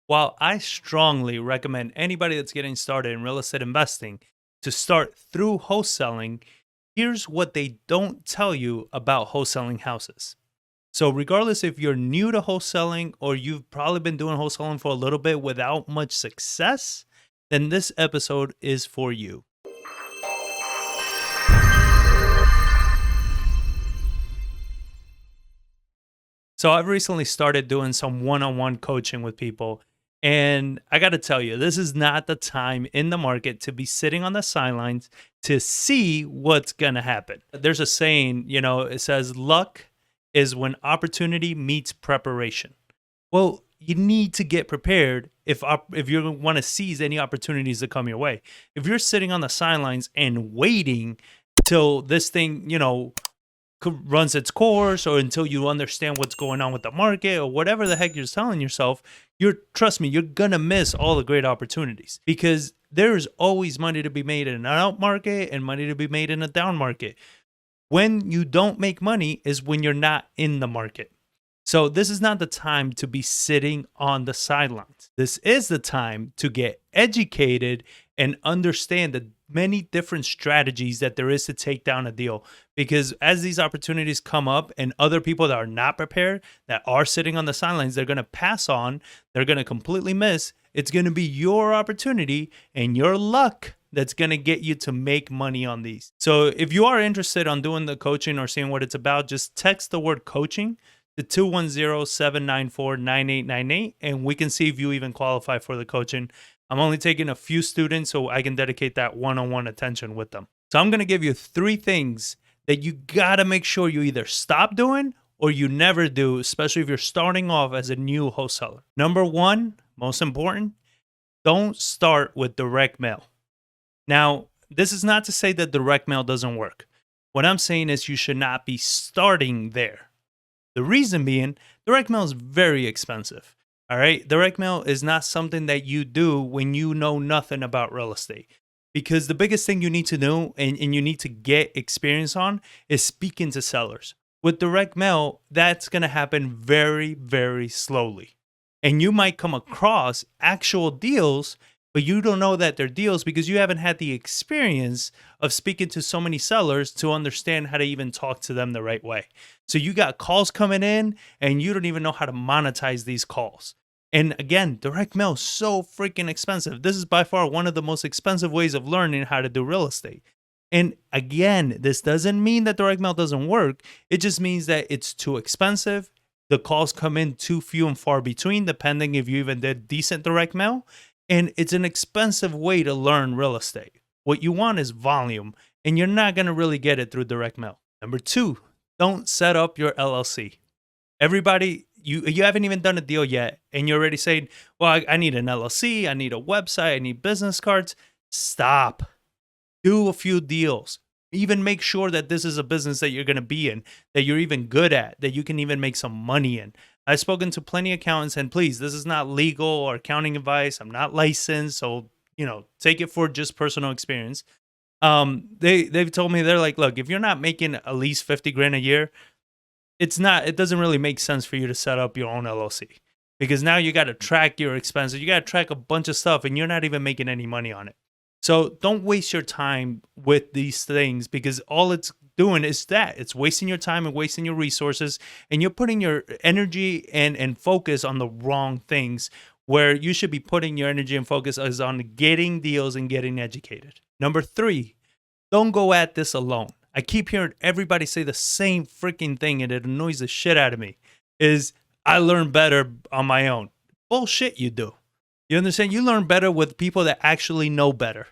While I strongly recommend anybody that's getting started in real estate investing to start through wholesaling, here's what they don't tell you about wholesaling houses. So, regardless if you're new to wholesaling or you've probably been doing wholesaling for a little bit without much success, then this episode is for you. So, I've recently started doing some one on one coaching with people. And I got to tell you, this is not the time in the market to be sitting on the sidelines to see what's going to happen. There's a saying, it says, luck is when opportunity meets preparation. Well, you need to get prepared if you want to seize any opportunities that come your way. If you're sitting on the sidelines and waiting till this thing, runs its course, or until you understand what's going on with the market or whatever the heck you're telling yourself, trust me, you're gonna miss all the great opportunities, because there's always money to be made in an up market and money to be made in a down market. When you don't make money is when you're not in the market. So this is not the time to be sitting on the sidelines. This is the time to get educated and understand the many different strategies that there is to take down a deal. Because as these opportunities come up and other people that are not prepared, that are sitting on the sidelines, they're going to pass on, they're going to completely miss. It's going to be your opportunity and your luck that's going to get you to make money on these. So if you are interested on doing the coaching or seeing what it's about, just text the word coaching to 210-794-9898, and we can see if you even qualify for the coaching. I'm only taking a few students so I can dedicate that one-on-one attention with them. So I'm going to give you 3 things that you got to make sure you either stop doing or you never do, especially if you're starting off as a new wholesaler. Number 1, most important, don't start with direct mail. Now, this is not to say that direct mail doesn't work. What I'm saying is you should not be starting there. The reason being, direct mail is very expensive. All right. Direct mail is not something that you do when you know nothing about real estate. Because the biggest thing you need to know and you need to get experience on is speaking to sellers. With direct mail, that's going to happen very, very slowly. And you might come across actual deals, but you don't know that they're deals because you haven't had the experience of speaking to so many sellers to understand how to even talk to them the right way. So you got calls coming in and you don't even know how to monetize these calls. And again, direct mail is so freaking expensive. This is by far one of the most expensive ways of learning how to do real estate. And again, this doesn't mean that direct mail doesn't work. It just means that it's too expensive. The calls come in too few and far between, depending if you even did decent direct mail. And it's an expensive way to learn real estate. What you want is volume, and you're not going to really get it through direct mail. Number 2, don't set up your LLC. Everybody, you haven't even done a deal yet, and you're already saying, well, I need an LLC, I need a website, I need business cards. Stop. Do a few deals. Even make sure that this is a business that you're going to be in, that you're even good at, that you can even make some money in. I've spoken to plenty of accountants, and please, this is not legal or accounting advice. I'm not licensed, so take it for just personal experience. They've told me, they're like, look, if you're not making at least 50 grand a year, it doesn't really make sense for you to set up your own LLC, because now you got to track your expenses, you got to track a bunch of stuff, and you're not even making any money on it. So don't waste your time with these things, because all it's doing is that it's wasting your time and wasting your resources, and you're putting your energy and focus on the wrong things, where you should be putting your energy and focus is on getting deals and getting educated. Number 3, don't go at this alone. I keep hearing everybody say the same freaking thing, and it annoys the shit out of me, is I learn better on my own. Bullshit, you do. You understand? You learn better with people that actually know better.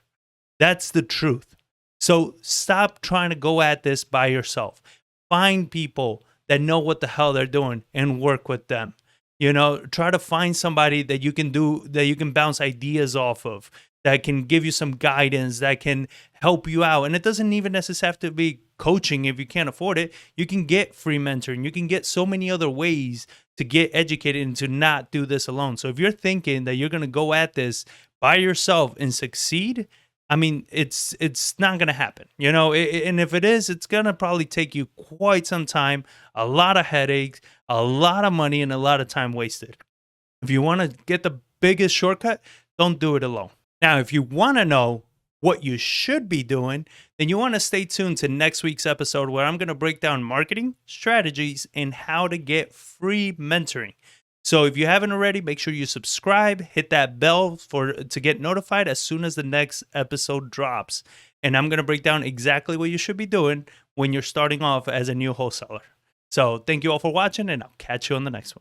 That's the truth. So stop trying to go at this by yourself. Find people that know what the hell they're doing and work with them. Try to find somebody that you can bounce ideas off of, that can give you some guidance, that can help you out. And it doesn't even necessarily have to be coaching if you can't afford it. You can get free mentoring. You can get so many other ways to get educated and to not do this alone. So if you're thinking that you're going to go at this by yourself and succeed, I mean, it's not going to happen, and if it is, it's going to probably take you quite some time, a lot of headaches, a lot of money, and a lot of time wasted. If you want to get the biggest shortcut, don't do it alone. Now, if you want to know what you should be doing, then you want to stay tuned to next week's episode where I'm going to break down marketing strategies and how to get free mentoring. So if you haven't already, make sure you subscribe, hit that bell to get notified as soon as the next episode drops. And I'm going to break down exactly what you should be doing when you're starting off as a new wholesaler. So thank you all for watching, and I'll catch you on the next one.